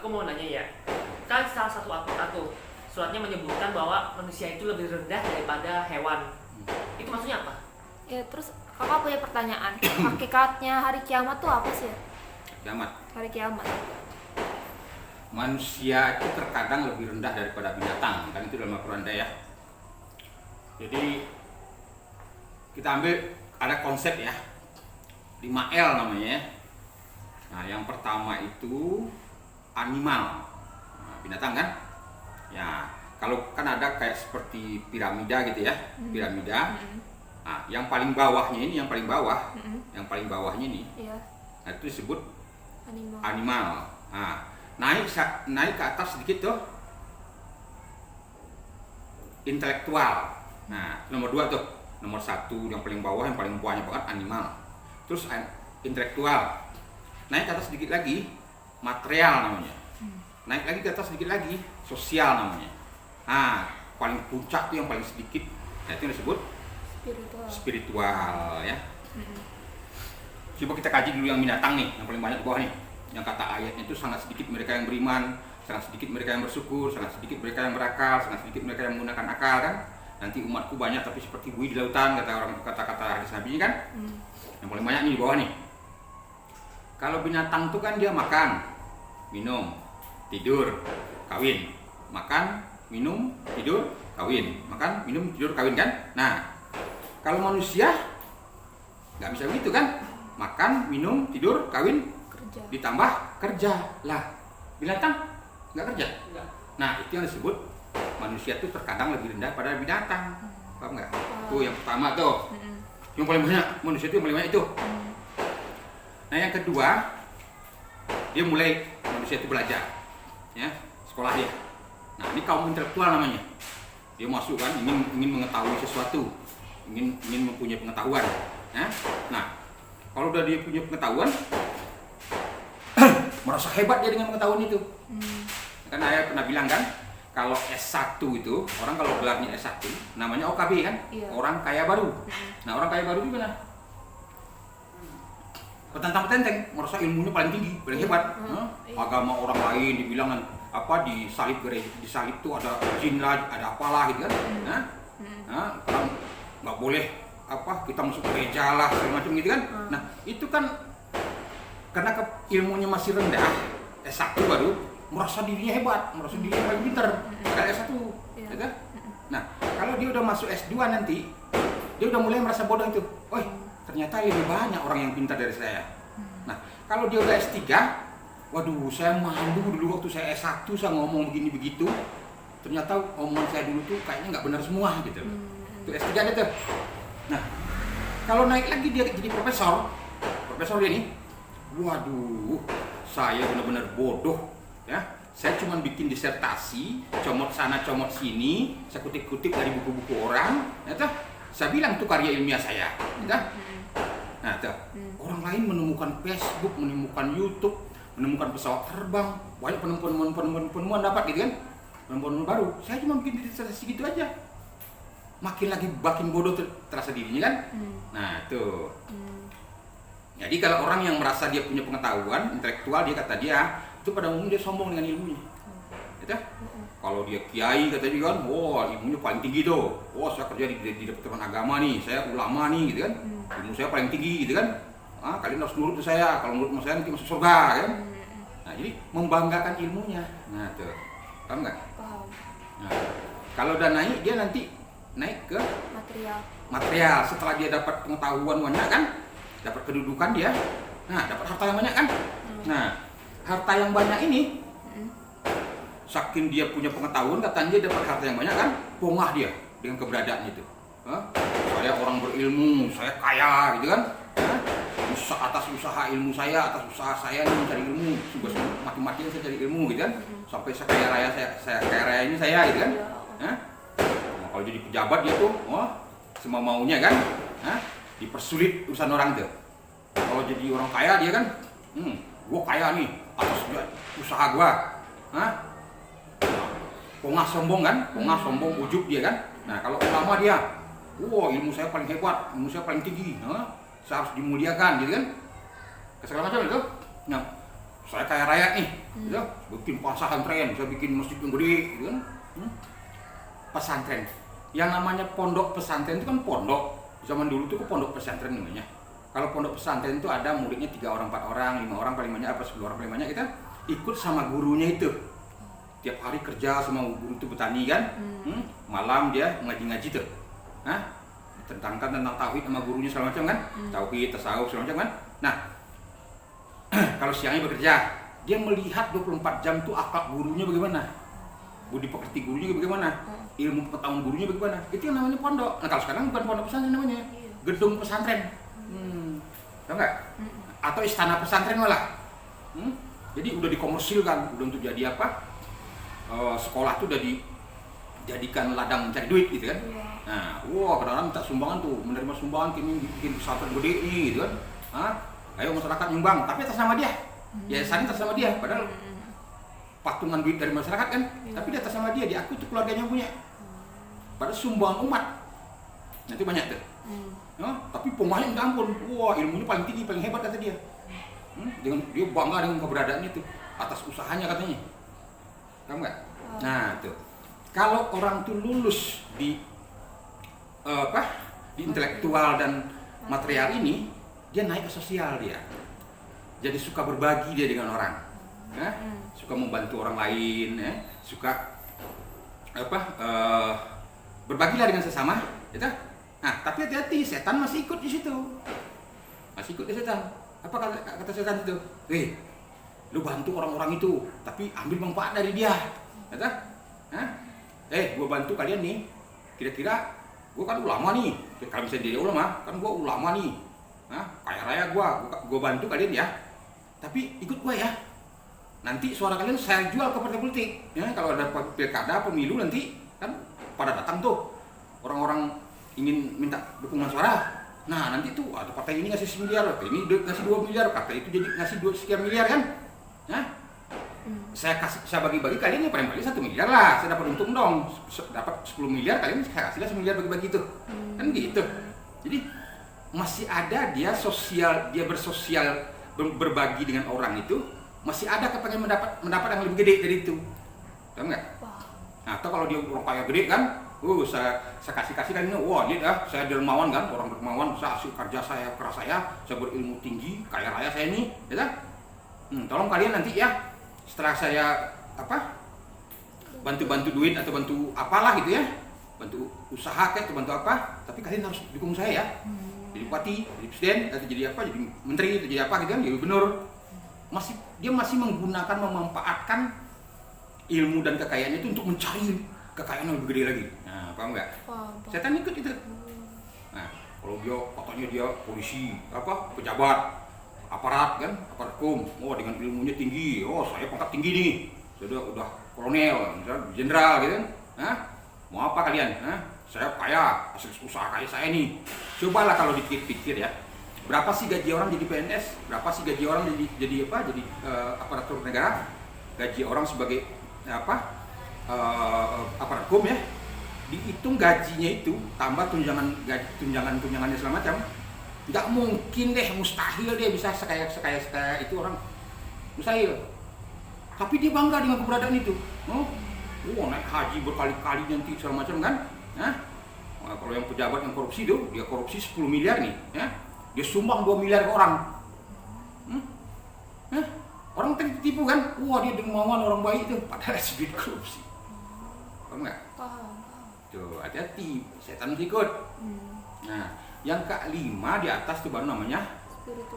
aku mau nanya ya. Kan salah satu Al-Quran tuh suratnya menyebutkan bahwa manusia itu lebih rendah daripada hewan. Itu maksudnya apa? Ya terus kakak punya pertanyaan. Hakikatnya hari kiamat tuh apa sih ya? Kiamat. Hari kiamat. Manusia itu terkadang lebih rendah daripada binatang, kan itu dalam Al-Quran ya. Jadi kita ambil ada konsep ya, 5L namanya ya. Nah yang pertama itu animal, nah, binatang kan. Ya kalau kan ada kayak seperti piramida gitu ya, piramida. Nah yang paling bawahnya ini, yang paling bawahnya ini, Iya. nah, itu disebut Animal. animal. Nah, naik ke atas sedikit tuh intelektual. Nah nomor 2 tuh, nomor 1 yang paling bawah, yang paling banyak banget animal. Terus intelektual. Naik ke atas sedikit lagi material namanya. Naik lagi ke atas sedikit lagi sosial namanya. Nah paling puncak tuh yang paling sedikit, nah itu disebut spiritual ya. Coba kita kaji dulu yang binatang nih, yang paling banyak di bawah nih. Yang kata ayatnya itu sangat sedikit mereka yang beriman, sangat sedikit mereka yang bersyukur, sangat sedikit mereka yang berakal, sangat sedikit mereka yang menggunakan akal kan. Nanti umatku banyak tapi seperti buih di lautan, kata hadis Nabi kan. Yang paling banyak nih di bawah nih. Kalau binatang itu kan dia makan, minum, tidur, kawin. Makan, minum, tidur, kawin. Makan, minum, tidur, kawin kan. Nah kalau manusia nggak bisa begitu kan. Makan, minum, tidur, kawin, Kerja. ditambah kerja lah. Binatang nggak kerja. Enggak. Nah itu yang disebut manusia tuh terkadang lebih rendah pada binatang. Paham nggak? Tuh yang pertama tuh. Yang paling banyak, manusia itu yang paling banyak itu. Nah yang kedua, dia mulai manusia itu belajar, ya, sekolah dia. Nah ini kaum intelektual namanya. Dia masuk kan, ingin mengetahui sesuatu, ingin mempunyai pengetahuan. Ya? Nah kalau udah dia punya pengetahuan, merasa hebat dia dengan pengetahuan itu. Kan saya pernah bilang kan, kalau S1 itu, orang kalau gelarnya S1, namanya OKB kan, Iya. orang kaya baru. Nah orang kaya baru itu gimana? Petantang-petenteng, merasa ilmunya paling tinggi, paling hebat. Agama orang lain dibilang apa disalib tuh ada jin lah, ada apalah gitu kan. Nah, orang nggak boleh apa kita masuk gereja lah segala macam gitu kan. Nah itu kan karena ilmunya masih rendah, S1 baru merasa dirinya hebat, merasa dirinya paling pinter, kan S1, ya kan? Nah kalau dia udah masuk S2 nanti, dia udah mulai merasa bodoh itu. Oh ternyata lebih banyak orang yang pintar dari saya. Nah kalau dia udah S3, waduh saya malu dulu waktu saya S1 saya ngomong begini begitu, ternyata omongan saya dulu tuh kayaknya nggak benar semua gitu. Itu S3 ada tuh. Nah, kalau naik lagi dia jadi profesor dia nih, waduh, saya benar-benar bodoh, ya. Saya cuma bikin disertasi, comot sana, comot sini, saya kutip-kutip dari buku-buku orang, ya toh. Saya bilang itu karya ilmiah saya, ya toh. Nah, toh, orang lain menemukan Facebook, menemukan YouTube, menemukan pesawat terbang, banyak penemuan dapat gitu kan, penemuan baru. Saya cuma bikin disertasi gitu aja. Makin bodoh terasa dirinya kan. Nah tuh. Jadi kalau orang yang merasa dia punya pengetahuan intelektual, dia kata dia itu pada umumnya dia sombong dengan ilmunya, gitu? Kalau dia kiai kata dia kan, wah ilmunya paling tinggi tuh, wah saya kerja di Departemen Agama nih, saya ulama nih, gitu kan, ilmu saya paling tinggi, gitu kan. Kalian harus nurut ke saya, kalau nurut saya nanti masuk surga, kan? Nah jadi membanggakan ilmunya. Nah tuh, paham nggak? Paham. Nah, kalau udah naik dia nanti naik ke material. Setelah dia dapat pengetahuan banyak kan, dapat kedudukan dia, nah dapat harta yang banyak kan. Nah harta yang banyak ini, saking dia punya pengetahuan, katanya dia dapat harta yang banyak kan, pongah dia dengan keberadaannya itu. Saya orang berilmu, saya kaya gitu kan. Atas usaha ilmu saya, atas usaha saya nih mencari ilmu, mati-matian saya cari ilmu gitu kan, sampai saya kaya raya, saya kaya raya ini saya gitu kan. Kalau jadi pejabat dia tuh, semua maunya kan, dipersulit urusan orang tuh. Kalau jadi orang kaya dia kan, gua kaya nih atas usaha gua, pongah sombong kan, sombong ujub dia kan. Nah kalau ulama dia, ilmu saya paling hebat, ilmu saya paling tinggi, saya harus dimuliakan gitu kan, segala macam itu. Nah saya kaya raya nih, gitu. Bikin pesantren, bisa bikin masjid yang gede, gitu kan. Pesantren. Yang namanya pondok pesantren itu kan pondok. Zaman dulu tuh pondok pesantren namanya. Kalau pondok pesantren itu ada muridnya 3 orang, 4 orang, 5 orang paling banyak, 10 orang paling banyak, kita ikut sama gurunya itu. Tiap hari kerja sama guru itu petani kan. Malam dia ngaji-ngaji tuh. Tentang tauhid sama gurunya segala macam kan. Tauhid, tasawuf segala macam kan. Nah, kalau siangnya bekerja, dia melihat 24 jam tuh akhlak gurunya bagaimana. Budi pekerti gurunya bagaimana. Ilmu pengetahuan gurunya bagaimana. Itu yang namanya pondok. Nah, kalau sekarang bukan pondok pesantren namanya. Gedung pesantren. Tahu nggak? Atau istana pesantren malah. Jadi udah dikomersilkan, udah untuk jadi apa? Sekolah tuh udah dijadikan ladang mencari duit gitu kan. Nah, kadang-kadang minta sumbangan tuh, menerima sumbangan kini bikin pesantren gede nih gitu kan. Ayo masyarakat nyumbang, tapi atas nama dia. Yayasan atas nama dia, padahal patungan duit dari masyarakat kan, tapi di atas nama dia, diaku tuh keluarganya punya. Padahal sumbangan umat. Nanti banyak tuh. Tapi pemain minta ampun. Ilmunya paling tinggi, paling hebat kata dia. Dia bangga dengan keberadaannya itu atas usahanya katanya. Tahu nggak? Nah, tuh. Kalau orang tuh lulus di di intelektual dan material ini, dia naik ke sosial dia. Jadi suka berbagi dia dengan orang. Suka membantu orang lain, suka berbagilah dengan sesama, gitu. Nah, tapi hati-hati, setan masih ikut di situ. Masih ikut di setan. Apa kata setan itu? Lu bantu orang-orang itu, tapi ambil manfaat dari dia. Kata, gua bantu kalian nih. Kira-kira gua kan ulama nih. Kalau bisa jadi ulama, kan gua ulama nih. Kaya raya gua bantu kalian ya. Tapi ikut gua ya. Nanti suara kalian saya jual ke partai politik. Ya, kalau ada pilkada, pemilu nanti kan pada datang tuh orang-orang ingin minta dukungan suara. Nah, nanti tuh ada partai ini ngasih 1 miliar, partai ini ngasih 2 miliar, partai itu jadi ngasih 2 sekian miliar kan? Saya bagi-bagi kalian ya paling paling 1 miliar lah, saya dapat untung dong, dapat 10 miliar kalian saya kasihlah 1 miliar bagi-bagi itu, kan gitu. Jadi masih ada dia sosial, dia bersosial, berbagi dengan orang itu, masih ada kepengen mendapat yang lebih gede dari itu, tahu nggak? Nah, atau kalau dia orang kaya gede kan, saya kasih kan ini, saya dermawan kan, orang dermawan, saya hasil kerja saya, keras saya berilmu tinggi, kaya raya saya ini, ya kan? Tolong kalian nanti ya, setelah saya bantu duit atau bantu apalah gitu ya, bantu usaha kayak atau bantu apa, tapi kalian harus dukung saya ya, jadi bupati, jadi presiden, atau jadi apa, jadi menteri, atau jadi apa gitu kan, jadi gubernur. Dia masih menggunakan, memanfaatkan ilmu dan kekayaannya itu untuk mencari kekayaan yang lebih gede lagi. Nah, paham nggak? Setan ikut itu. Nah, kalau dia katanya dia polisi, pejabat, aparat kan, aparat hukum, dengan ilmunya tinggi, saya pangkat tinggi nih, saya udah kolonel, misalnya jenderal gitu kan. Mau apa kalian? Saya kaya, hasil usaha kaya saya nih. Cobalah kalau dipikir-pikir ya, berapa sih gaji orang jadi PNS? Berapa sih gaji orang jadi aparatur negara? Gaji orang sebagai aparat hukum ya, dihitung gajinya itu tambah tunjangannya segala macam, nggak mungkin deh, mustahil dia bisa sekaya itu orang, mustahil. Tapi dia bangga dengan keberadaan itu. Naik haji berkali-kali nanti segala macam kan. Kalau yang pejabat yang korupsi tuh, dia korupsi 10 miliar nih, ya. Dia sumbang 2 miliar ke orang. Orang tertipu kan, dia dermawan, orang baik itu, padahal sedikit korupsi. Paham nggak? Paham. Tuh, hati-hati, setan ikut. Nah, yang kelima di atas tuh baru namanya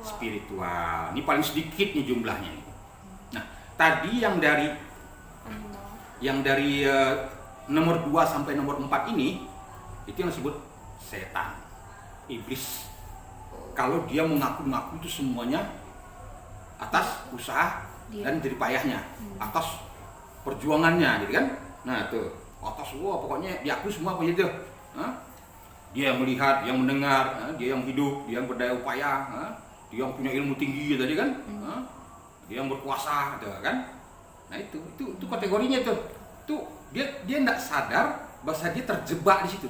spiritual. Ini paling sedikit nih jumlahnya. Nah, tadi yang dari nomor 2 sampai nomor 4 ini, itu yang disebut setan, iblis. Kalau dia mengaku-ngaku itu semuanya atas usaha dan jerih payahnya, atas perjuangannya, gitu kan? Nah tuh, atas pokoknya diakui semua apa itu. Dia yang melihat, yang mendengar, dia yang hidup, dia yang berdaya upaya, dia yang punya ilmu tinggi tadi kan, dia yang berkuasa, gitu kan? Nah itu kategorinya tuh. Tuh dia nggak sadar bahwa dia terjebak di situ,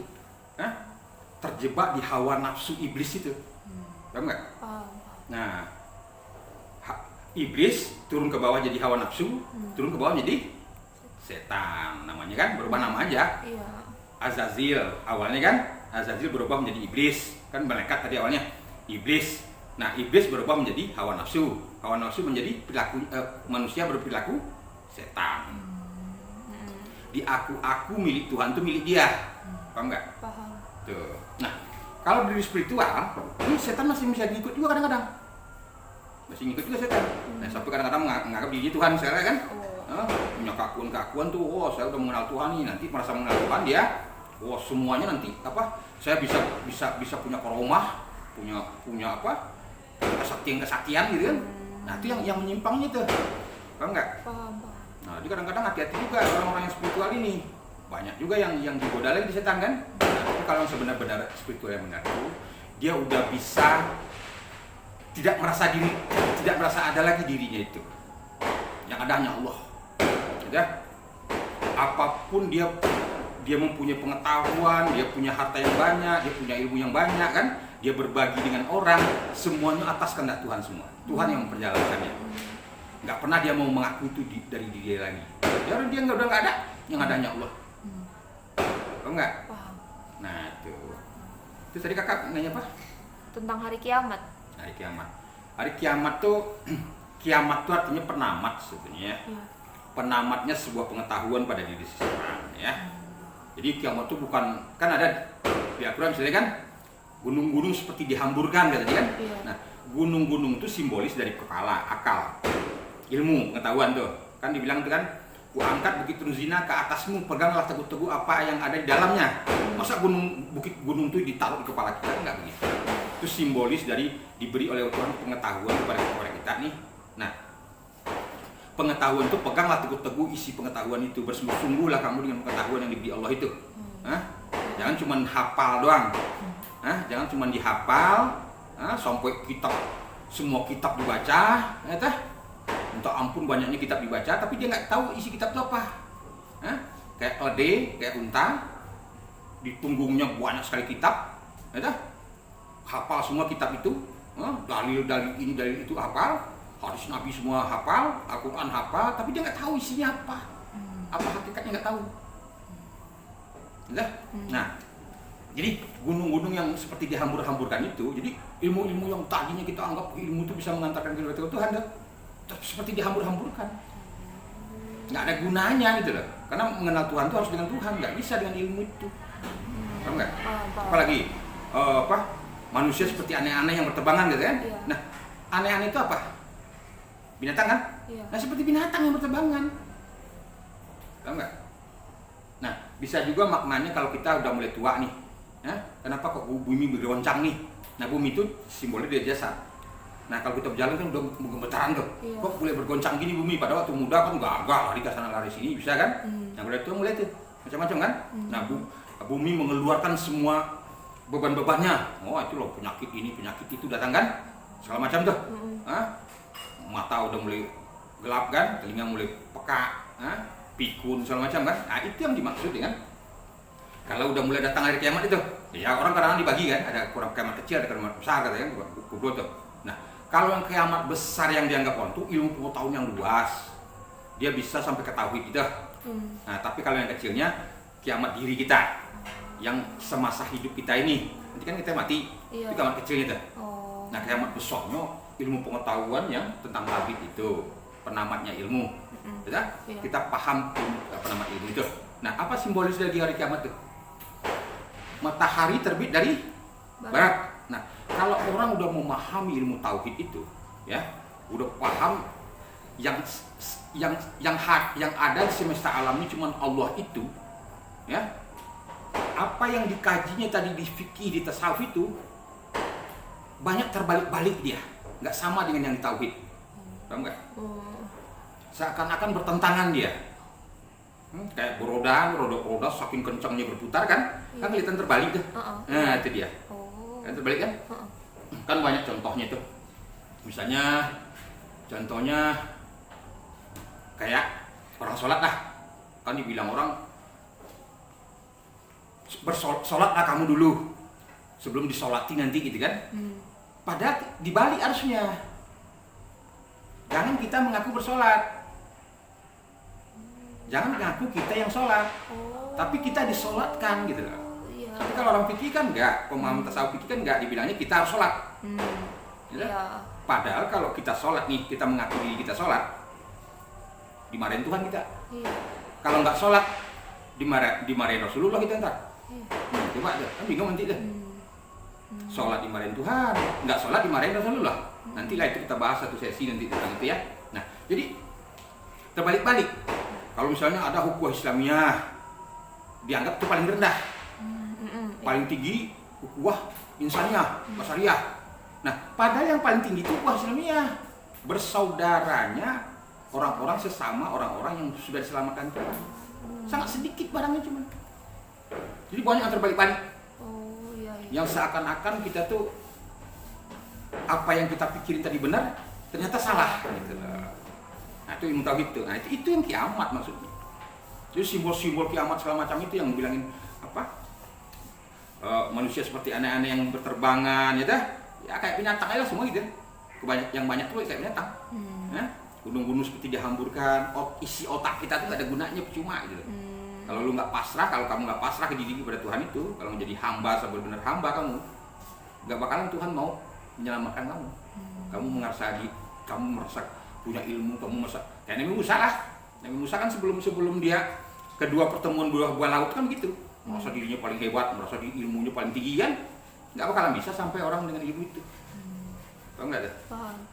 terjebak di hawa nafsu iblis itu. Paham nggak? Nah, iblis, turun ke bawah jadi hawa nafsu, turun ke bawah jadi setan namanya kan, berubah nama aja. Iya. Azazil awalnya kan, Azazil berubah menjadi iblis, kan malaikat tadi awalnya iblis. Nah, iblis berubah menjadi hawa nafsu menjadi perilaku manusia berperilaku setan. Di aku milik Tuhan itu milik dia, paham nggak? Paham. Tuh. Nah, kalau dari spiritual, ini setan masih bisa diikut juga kadang-kadang, masih ngikut juga setan. Nah, sampai kadang-kadang menganggap diri Tuhan, saya kan, punya keakuan tuh, saya udah mengenal Tuhan nih, nanti merasa mengenal Tuhan dia, semuanya nanti apa? Saya bisa punya karomah, punya apa? Kesaktian gitu kan. Nah, itu yang menyimpangnya tuh, paham nggak? Paham. Nah, jadi kadang-kadang hati-hati juga orang-orang yang spiritual ini. Banyak juga yang digoda lagi di setan kan. Nah, tapi kalau yang sebenar-benar spiritual yang benar itu, dia udah bisa tidak merasa ada lagi dirinya itu. Yang ada hanya Allah. Ya. Apapun dia mempunyai pengetahuan, dia punya harta yang banyak, dia punya ilmu yang banyak kan, dia berbagi dengan orang, semuanya atas kehendak Tuhan semua. Tuhan yang memperjalankannya. Nggak pernah dia mau mengaku itu dari diri dia lagi. Ya dia udah nggak ada, yang ada hanya Allah. Paham nggak? Paham. Nah itu tadi kakak nanya apa? Tentang hari kiamat. Hari kiamat. Hari kiamat tuh kiamat tuh artinya penamat sebetulnya. Iya. Penamatnya sebuah pengetahuan pada diri seseorang ya. Jadi kiamat tuh bukan, kan ada di Al-Quran misalnya kan, gunung-gunung seperti dihamburkan katanya kan. Iya. Nah, gunung-gunung itu simbolis dari kepala, akal, ilmu, pengetahuan tuh. Kan dibilang tuh kan, ku angkat bukit Truzina ke atasmu, peganglah teguh-teguh apa yang ada di dalamnya. Masa bukit gunung itu ditaruh di kepala kita? Enggak begitu. Itu simbolis dari diberi oleh Tuhan pengetahuan kepada kita nih. Nah, pengetahuan itu peganglah teguh-teguh isi pengetahuan itu, bersungguh-sungguhlah kamu dengan pengetahuan yang diberi Allah itu. Jangan cuma hafal doang. Jangan cuma dihafal, sampai semua kitab dibaca, minta ampun banyaknya kitab dibaca, tapi dia nggak tahu isi kitab itu apa. Kayak keledai, kayak unta, di punggungnya banyak sekali kitab, hafal semua kitab itu, dalil ini dalil itu hafal, hadis Nabi semua hafal, Al-Quran hafal, tapi dia nggak tahu isinya apa hakikatnya nggak tahu. Nah, jadi gunung-gunung yang seperti dihambur-hamburkan itu, jadi ilmu-ilmu yang tadinya kita anggap ilmu itu bisa mengantarkan kita ke Tuhan, seperti dihambur-hamburkan, nggak ada gunanya gitu loh. Karena mengenal Tuhan itu harus dengan Tuhan, nggak bisa dengan ilmu itu. Paham nggak? Apalagi manusia seperti aneh-aneh yang berterbangan gitu kan? Iya. Nah, aneh-aneh itu apa? Binatang kan? Iya. Nah, seperti binatang yang berterbangan. Paham nggak? Nah, bisa juga maknanya kalau kita udah mulai tua nih. Kenapa kok bumi bergoncang nih? Nah, bumi itu simbolnya dari jasad. Nah, kalau kita berjalan kan udah gemetaran tuh. Iya. Kok boleh bergoncang gini bumi? Pada waktu muda kan gagal, lari ke sana lari sini, bisa kan? Nah, mulai tuh macam-macam kan? Nah, bumi mengeluarkan semua beban-bebannya. Itu loh penyakit ini, penyakit itu datang kan? Segala macam tuh. Mata udah mulai gelap kan? Telinga mulai peka, pikun segala macam kan? Nah, itu yang dimaksud dengan kalau udah mulai datang hari kiamat itu, ya orang kadang-kadang dibagi kan, ada kurang kiamat kecil, ada kiamat besar katanya kan, kubur tuh. Nah, kalau yang kiamat besar yang dianggap orang itu ilmu pengetahuan yang luas, dia bisa sampai ke tauhid gitu. Nah, tapi kalau yang kecilnya kiamat diri kita, yang semasa hidup kita ini, nanti kan kita mati, itu kiamat kecilnya tuh. Nah, kiamat besarnya ilmu pengetahuan yang tentang tauhid itu, penamatnya ilmu, kita paham penamat ilmu itu. Nah, apa simbolis dari hari kiamat tuh? Matahari terbit dari barat. Nah, kalau orang udah memahami ilmu tauhid itu, ya, udah paham yang ada di semesta alam ini cuma Allah itu, ya. Apa yang dikajinya tadi di fikih, di tasawuf itu banyak terbalik-balik dia, nggak sama dengan yang di tauhid. Paham nggak? Seakan-akan bertentangan dia. Kayak roda saking kencangnya berputar kan kelihatan terbalik tuh. Nah, itu dia. Kan terbalik kan? Kan banyak contohnya tuh. Misalnya contohnya kayak orang sholat lah. Kan dibilang orang bersolatlah kamu dulu sebelum disolati nanti gitu kan. Padahal dibalik harusnya. jangan kita mengaku bersolat. Jangan mengaku kita yang sholat, tapi kita disolatkan gitu loh. Iya. Tapi kalau orang fikih kan enggak, pemahaman tasawuf fikih kan enggak, dibilangnya kita harus sholat. Gitu? Iya. Padahal kalau kita sholat nih, kita mengaku diri kita sholat, dimarahin Tuhan kita. Iya. Kalau nggak sholat, dimarahin Rasulullah kita ntar. Iya. Coba aja, kan bingung nanti deh. Sholat dimarahin Tuhan, nggak sholat dimarahin Rasulullah. Nantilah itu kita bahas satu sesi nanti tentang itu ya. Nah, jadi terbalik-balik. Kalau misalnya ada hukum Islamiyah, dianggap itu paling rendah. Paling tinggi ukhuwah insaniyah, basariyah. Nah, padahal yang paling tinggi itu ukhuwah Islamiyah. Bersaudaranya orang-orang sesama orang-orang yang sudah diselamatkan Tuhan. Sangat sedikit barangnya cuma. Jadi banyak yang terbalik-balik. Oh, iya. Yang seakan-akan kita tuh apa yang kita pikirin tadi benar, ternyata salah gitu loh. Nah, itu ilmu tauhid tuh. Nah, itu yang kiamat maksudnya. Jadi simbol-simbol kiamat segala macam itu yang bilangin apa? Manusia seperti aneh-aneh yang berterbangan ya dah. Ya kayak binatang aja lah semua gitu. Yang banyak tuh kayak binatang. Gunung-gunung seperti dihamburkan, isi otak kita tuh gak ada gunanya, percuma gitu. Kalau lu nggak pasrah, kalau kamu nggak pasrah ke diri kepada Tuhan itu, kalau menjadi hamba sebenar hamba kamu, nggak bakalan Tuhan mau menyelamatkan kamu. Kamu merasa punya ilmu, kamu merasa kayak Nabi Musa lah. Nabi Musa kan sebelum dia kedua pertemuan dua laut kan begitu, merasa dirinya paling hebat, merasa ilmunya paling tinggi kan, nggak bakalan bisa sampai orang dengan ilmu itu. Tahu nggak ada?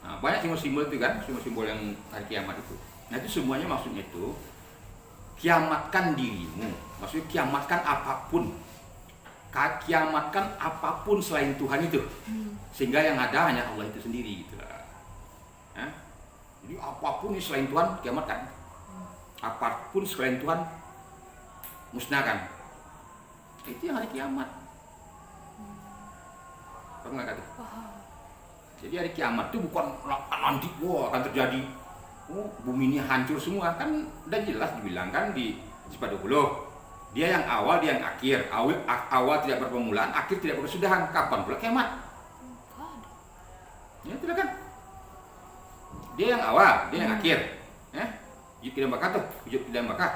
Nah, banyak simbol-simbol itu kan, simbol-simbol yang hari kiamat itu. Nah itu semuanya maksudnya itu kiamatkan dirimu, maksudnya kiamatkan apapun, kiamatkan apapun selain Tuhan itu, sehingga yang ada hanya Allah itu sendiri gitu lah. Jadi apapun selain Tuhan kiamatkan, apapun selain Tuhan musnahkan. Itu yang hari kiamat. Pernah nggak kata? Jadi hari kiamat itu bukan nanti akan terjadi, bumi ini hancur semua, kan udah jelas dibilangkan di Sifat 20. Dia yang awal, dia yang akhir. Awal tidak berpermulaan, akhir tidak berkesudahan. Kapan pula kiamat? Ya tidak kan? Dia yang awal, dia yang akhir. Wujud tidak bakal tuh, wujud tidak bakal.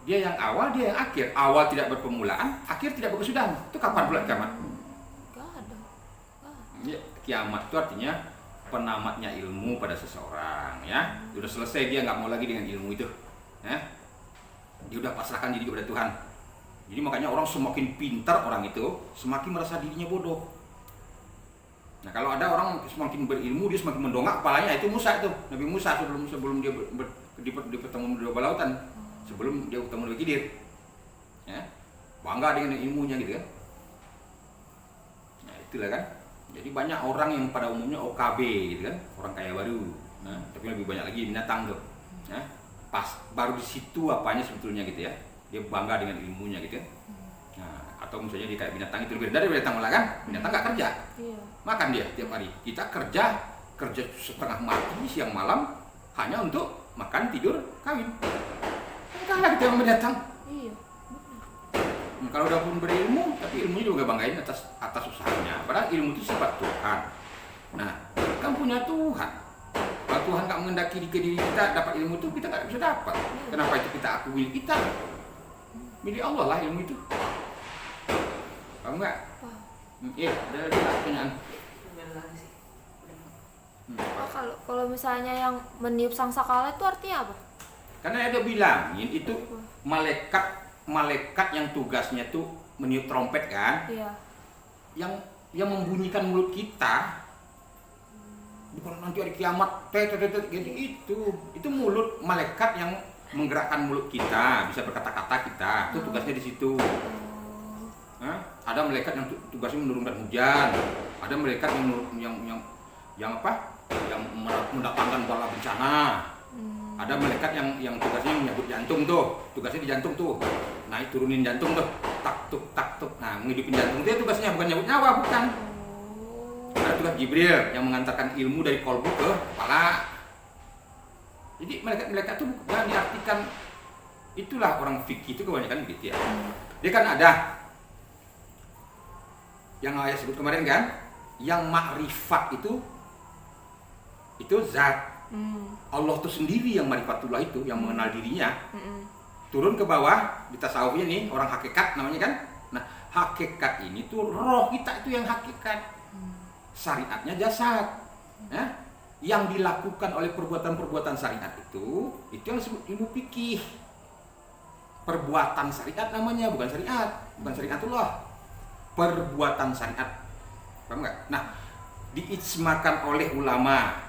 Dia yang awal, dia yang akhir. Awal tidak berpermulaan, akhir tidak berkesudahan. Itu kapan pula kiamat? Ya, kiamat itu artinya penamatnya ilmu pada seseorang, ya. Sudah selesai, dia nggak mau lagi dengan ilmu itu, ya. Dia udah pasrahkan diri kepada Tuhan. Jadi makanya orang semakin pintar orang itu semakin merasa dirinya bodoh. Nah kalau ada orang semakin berilmu, dia semakin mendongak kepalanya. Itu Musa itu, Nabi Musa sebelum dia di pertemuan dua lautan, sebelum dia bertemu dengan Khidir, ya, bangga dengan ilmunya gitu kan. Nah itulah kan. Jadi banyak orang yang pada umumnya OKB gitu kan, orang kaya baru. Nah, tapi lebih banyak lagi binatang tuh. Ya. Pas baru di situ apanya sebetulnya gitu ya. Dia bangga dengan ilmunya gitu kan. Nah, atau misalnya dia kayak binatang itu lebih dari binatang malah kan. Binatang nggak kerja. Makan dia tiap hari. Kita kerja setengah mati siang malam hanya untuk makan, tidur, kawin. Kalah kita sama binatang. Kalau udah pun berilmu, tapi ilmunya juga banggain atas usahanya. Padahal ilmu itu sifat Tuhan. Nah, kan punya Tuhan. Kalau Tuhan nggak mengendaki di diri kita dapat ilmu itu, kita nggak bisa dapat. Kenapa itu kita akui milik kita? Milik Allah lah ilmu itu. Paham nggak? Iya, ada lagi pertanyaan. Kalau misalnya yang meniup sangsakala itu artinya apa? Karena ada bilangin itu malaikat yang tugasnya tuh meniup trompet kan, yang membunyikan mulut kita. Bukan nanti hari kiamat, gitu itu mulut malaikat yang menggerakkan mulut kita, bisa berkata-kata kita. Itu tugasnya di situ. Ada malaikat yang tugasnya menurunkan hujan, ada malaikat yang mendatangkan bala bencana. Ada malaikat yang tugasnya menyambut jantung tuh, tugasnya di jantung tuh. Naik turunin jantung tuh, tak tuk. Nah, menghidupin jantung itu tugasnya bukan nyambut nyawa, bukan. Ada tugas Jibril yang mengantarkan ilmu dari kolbu ke kepala. Jadi malaikat itu jangan diartikan, itulah orang fikih itu kebanyakan gitu ya. Dia kan ada yang ayah sebut kemarin kan, yang makrifat itu itu zat. Allah itu sendiri yang marifatullah itu, yang mengenal dirinya. Turun ke bawah, di tasawufnya nih, orang hakikat namanya kan. Nah, hakikat ini tuh roh kita itu yang hakikat. Syariatnya jasad. Ya? Yang dilakukan oleh perbuatan-perbuatan syariat itu yang disebut ilmu fikih. Perbuatan syariat namanya, bukan syariatullah. Perbuatan syariat. Paham nggak? Nah, diijmakan oleh ulama,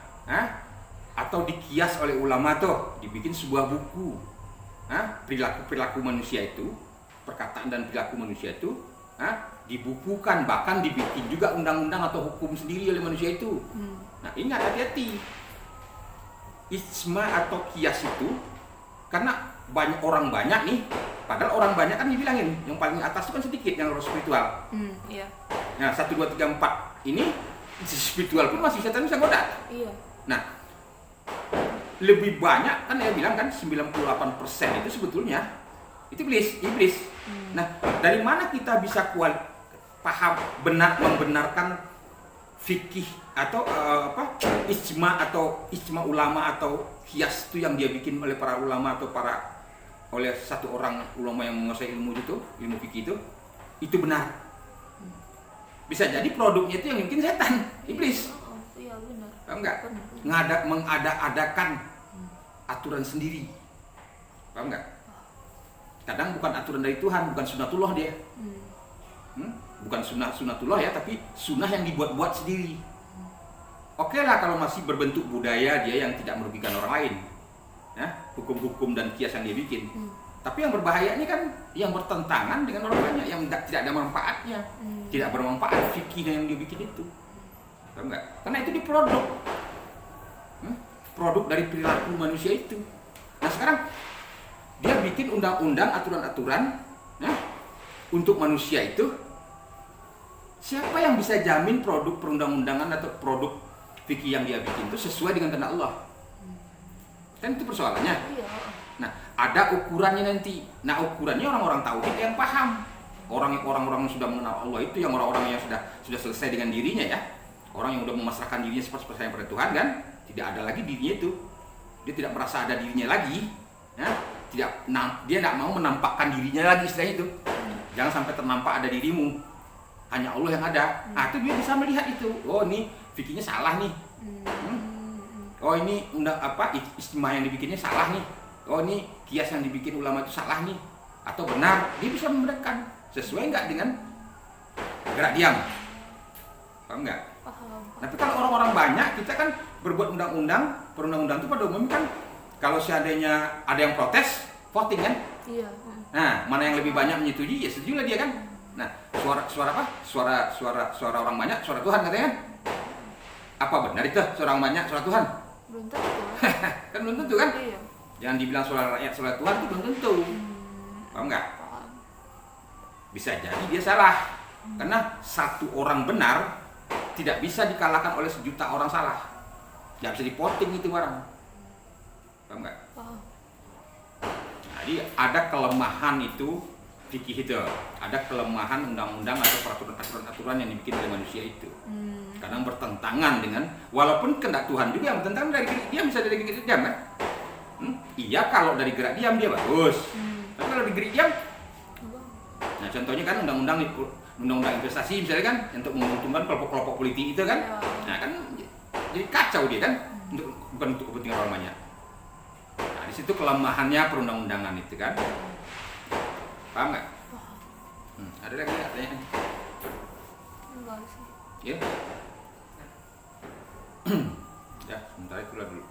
atau dikias oleh ulama tuh, dibikin sebuah buku, perilaku manusia itu, perkataan dan perilaku manusia itu, dibukukan, bahkan dibikin juga undang-undang atau hukum sendiri oleh manusia itu. Nah, ingat, hati-hati, ijma atau kias itu, karena orang banyak nih, padahal orang banyak kan dibilangin yang paling atas itu kan sedikit yang roh spiritual. Iya. Nah, 1, 2, 3, 4 ini spiritual pun masih setan bisa goda. Iya. Nah, lebih banyak kan ya bilang kan 98% itu sebetulnya itu iblis. Nah, dari mana kita bisa paham benar membenarkan fikih atau ijma atau ijma ulama atau kias itu yang dia bikin oleh para ulama atau oleh satu orang ulama yang menguasai ilmu fikih itu benar. Bisa jadi produknya itu yang bikin setan, iblis. Iya, benar. Paham nggak? Mengada-adakan aturan sendiri. Paham nggak? Kadang bukan aturan dari Tuhan, bukan sunatullah dia. Bukan sunatullah ya, tapi sunnah yang dibuat-buat sendiri. Oke lah kalau masih berbentuk budaya dia yang tidak merugikan orang lain. Ya, hukum-hukum dan kias yang dia bikin. Tapi yang berbahaya ini kan yang bertentangan dengan orang banyak, yang tidak ada manfaatnya. Tidak bermanfaat fikih yang dia bikin itu. Paham nggak? Karena itu diproduk. Produk dari perilaku manusia itu. Nah, sekarang dia bikin undang-undang, aturan-aturan untuk manusia itu. Siapa yang bisa jamin produk perundang-undangan atau produk fikih yang dia bikin itu sesuai dengan kehendak Allah? Kan itu persoalannya. Nah, ada ukurannya nanti. Nah, ukurannya orang-orang tauhid yang paham. Orang-orang yang sudah mengenal Allah itu, yang orang-orang yang sudah selesai dengan dirinya ya. Orang yang sudah memasrahkan dirinya seperti yang pada Tuhan kan, tidak ada lagi dirinya itu. Dia tidak merasa ada dirinya lagi. Ya. Dia tidak mau menampakkan dirinya lagi istilahnya itu. Jangan sampai ternampak ada dirimu. Hanya Allah yang ada. Itu dia bisa melihat itu. Oh, ini fikihnya salah nih. Oh, ini istimewa yang dibikinnya salah nih. Oh, ini kias yang dibikin ulama itu salah nih. Atau benar. Dia bisa membedakan. Sesuai nggak dengan gerak diam. Paham nggak? Paham. Tapi kalau orang-orang banyak, kita kan berbuat perundang-undang itu pada umumnya kan kalau seandainya ada yang protes, voting kan? Iya. Nah, mana yang lebih banyak menyetujui, ya setujulah dia kan? Nah, suara apa? Suara orang banyak, suara Tuhan katanya kan? Apa benar itu suara orang banyak, suara Tuhan? Belum tentu. Kan belum tentu kan? Iya. Jangan dibilang suara rakyat, suara Tuhan itu belum tentu. Paham nggak? Paham. Bisa jadi dia salah. Karena satu orang benar tidak bisa dikalahkan oleh sejuta orang salah. Nggak bisa dipoting itu barang. Paham nggak? Paham. Jadi ada kelemahan itu fikih itu. Ada kelemahan undang-undang atau peraturan-aturan yang dibikin oleh manusia itu. Kadang bertentangan dengan, walaupun kehendak Tuhan juga yang bertentangan dari gerak diam, bisa dari gerak diam kan? Iya kalau dari gerak diam dia bagus. Tapi kalau dari gerak diam, nah contohnya kan undang-undang investasi misalnya kan, untuk menguntungkan kelompok-kelompok politik itu kan, nah kan jadi kacau dia kan, bukan untuk kepentingan orang banyak. Nah di situ kelemahannya perundang-undangan itu kan, paham nggak? Ada lagi nggak tanya? Enggak sih. Ya, ya sementara itulah dulu.